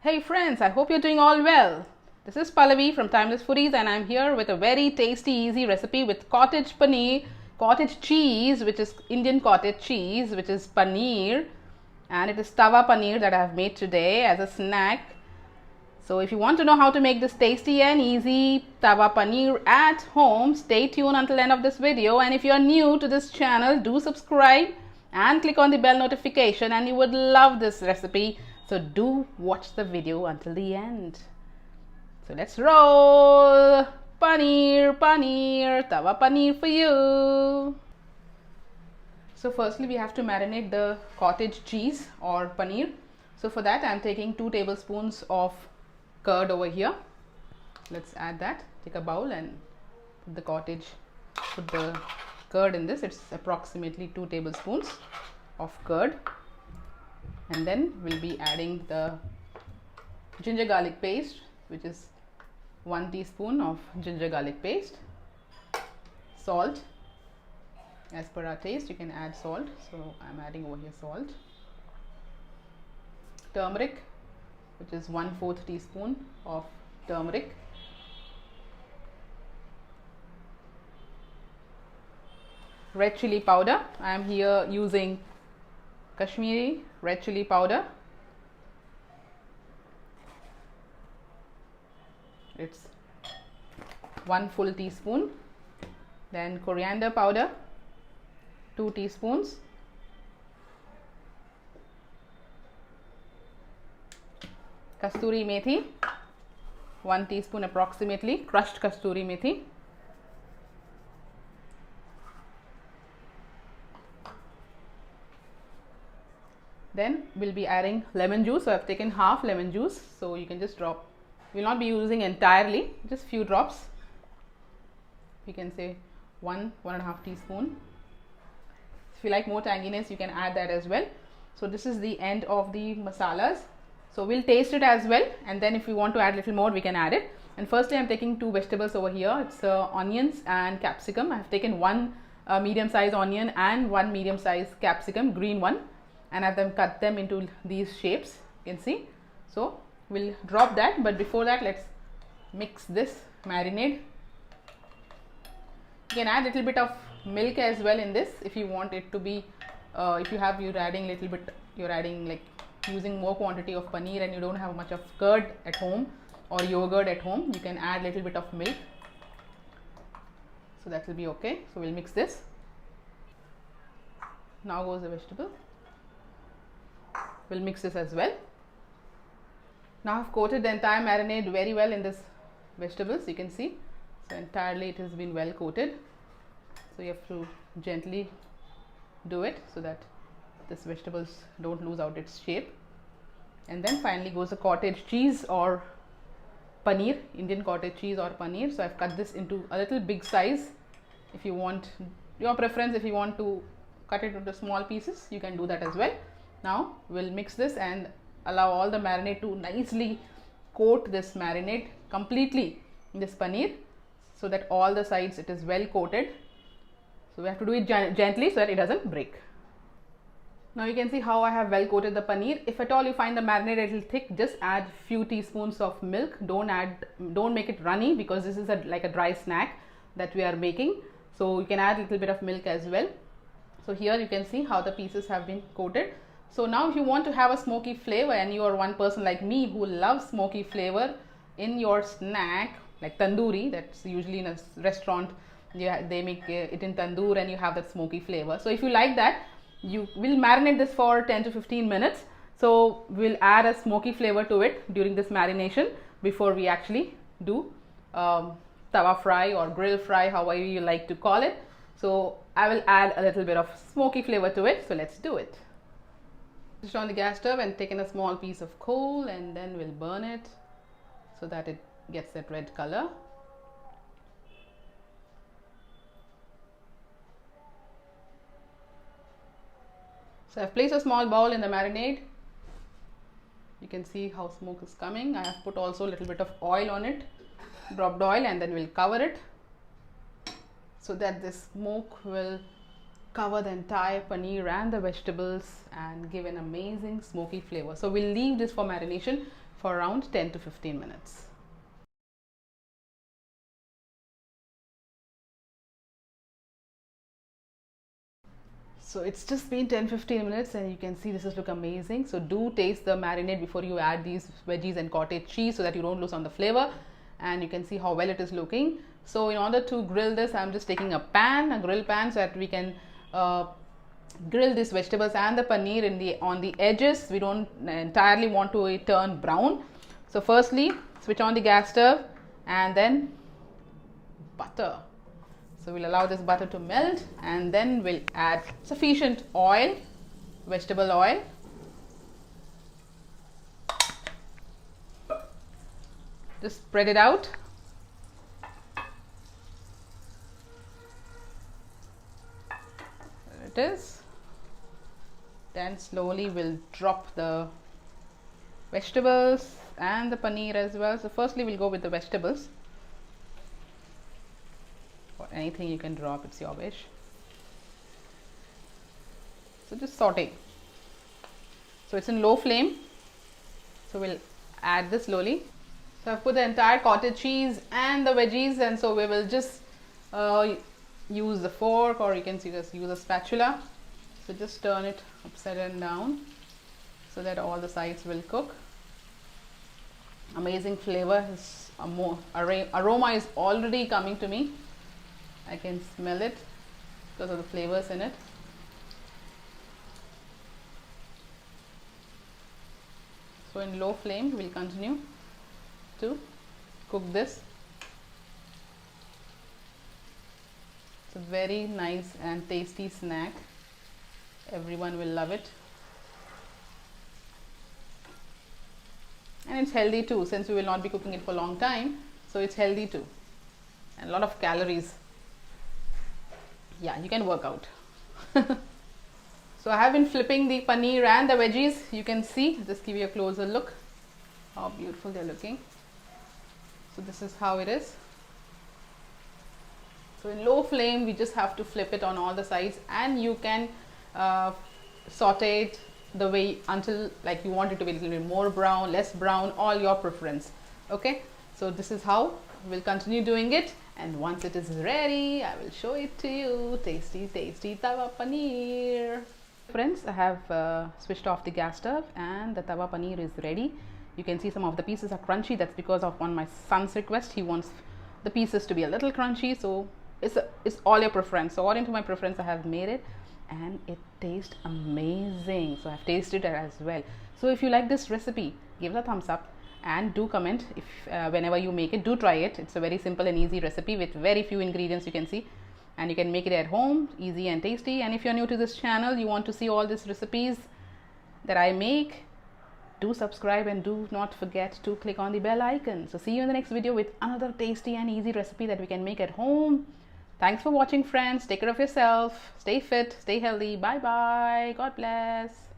Hey friends, I hope you're doing all well. This is Pallavi from Timeless Foodies and I'm here with a very tasty easy recipe with cottage paneer, cottage cheese, which is Indian cottage cheese, which is paneer, and it is tawa paneer that I have made today as a snack. So if you want to know how to make this tasty and easy tawa paneer at home, stay tuned until the end of this video, and if you are new to this channel, do subscribe and click on the bell notification and you would love this recipe. So do watch the video until the end. So let's roll. Paneer, paneer, tawa paneer for you. So firstly we have to marinate the cottage cheese or paneer. So for that I am taking 2 tablespoons of curd over here. Let's add that. Take a bowl and put the curd in this. It's approximately 2 tablespoons of curd. And then we'll be adding the ginger garlic paste, which is 1 teaspoon of ginger garlic paste, salt as per our taste. You can add salt, so I'm adding over here salt, turmeric, which is 1/4 teaspoon of turmeric, red chili powder. I am here using Kashmiri red chili powder. It's 1 full teaspoon. Then coriander powder, 2 teaspoons. Kasturi methi, 1 teaspoon approximately, crushed kasturi methi. Then we'll be adding lemon juice. So I've taken half lemon juice, so you can just drop. We'll not be using entirely, just few drops. You can say 1.5 teaspoon. If you like more tanginess, you can add that as well. So this is the end of the masalas. So we'll taste it as well, and then if we want to add a little more, we can add it. And firstly I'm taking 2 vegetables over here. It's onions and capsicum. I have taken 1 medium size onion and 1 medium size capsicum, green one, and I've cut them into these shapes, you can see. So we'll drop that, but before that let's mix this marinade. You can add a little bit of milk as well in this if you want it to be you're adding like using more quantity of paneer and you don't have much of curd at home or yogurt at home, you can add a little bit of milk, so that will be okay. So we'll mix this. Now goes the vegetable. We'll mix this as well. Now I've coated the entire marinade very well in this vegetables, you can see. So entirely it has been well coated. So you have to gently do it so that this vegetables don't lose out its shape. And then finally goes the cottage cheese or paneer, Indian cottage cheese or paneer. So I've cut this into a little big size. If you want, your preference, if you want to cut it into small pieces, you can do that as well. Now we'll mix this and allow all the marinade to nicely coat this marinade completely in this paneer, so that all the sides it is well coated. So we have to do it gently so that it doesn't break. Now you can see how I have well coated the paneer. If at all you find the marinade a little thick, just add few teaspoons of milk. Don't make it runny, because this is like a dry snack that we are making. So you can add a little bit of milk as well. So here you can see how the pieces have been coated. So now if you want to have a smoky flavor, and you are one person like me who loves smoky flavor in your snack, like tandoori, that's usually in a restaurant, they make it in tandoor and you have that smoky flavor. So if you like that, you will marinate this for 10 to 15 minutes. So we'll add a smoky flavor to it during this marination before we actually do tawa fry or grill fry, however you like to call it. So I will add a little bit of smoky flavor to it. So let's do it. Just on the gas stove and taken a small piece of coal, and then we'll burn it so that it gets that red color. So I've placed a small bowl in the marinade. You can see how smoke is coming. I have put also a little bit of oil on it, dropped oil, and then we'll cover it so that the smoke will cover the entire paneer and the vegetables and give an amazing smoky flavor. So we'll leave this for marination for around 10 to 15 minutes. So it's just been 10-15 minutes and you can see this is look amazing. So do taste the marinade before you add these veggies and cottage cheese so that you don't lose on the flavor. And you can see how well it is looking. So in order to grill this, I'm just taking a grill pan, so that we can grill these vegetables and the paneer on the edges. We don't entirely want to turn brown. So firstly, switch on the gas stove and then butter. So we'll allow this butter to melt and then we'll add sufficient oil, vegetable oil. Just spread it out. There it is. Then slowly we'll drop the vegetables and the paneer as well. So firstly we'll go with the vegetables. Or anything you can drop, it's your wish. So just saute. So it's in low flame. So we'll add this slowly. So I've put the entire cottage cheese and the veggies, and so we will just use the fork, or you can just use a spatula. So just turn it upside and down so that all the sides will cook. Amazing flavor. Aroma is already coming to me. I can smell it because of the flavors in it. So in low flame we'll continue to cook this. It's a very nice and tasty snack. Everyone will love it. And it's healthy too, since we will not be cooking it for a long time. So it's healthy too. And a lot of calories. Yeah, you can work out. So I have been flipping the paneer and the veggies. You can see, just give you a closer look how beautiful they're looking. So this is how it is. So in low flame we just have to flip it on all the sides, and you can saute it the way until like you want it to be a little bit more brown, less brown, all your preference. Okay, so this is how we'll continue doing it, and once it is ready I will show it to you. Tasty tawa paneer. Friends, I have switched off the gas stove and the tawa paneer is ready. You can see some of the pieces are crunchy. That's because of on my son's request. He wants the pieces to be a little crunchy, so it's all your preference. So according to my preference I have made it, and it tastes amazing. So I've tasted it as well. So if you like this recipe, give it a thumbs up and do comment. If whenever you make it, do try it. It's a very simple and easy recipe with very few ingredients, you can see, and you can make it at home, easy and tasty. And if you're new to this channel, you want to see all these recipes that I make, do subscribe and do not forget to click on the bell icon. So see you in the next video with another tasty and easy recipe that we can make at home. Thanks for watching, friends. Take care of yourself. Stay fit, stay healthy. Bye bye. God bless.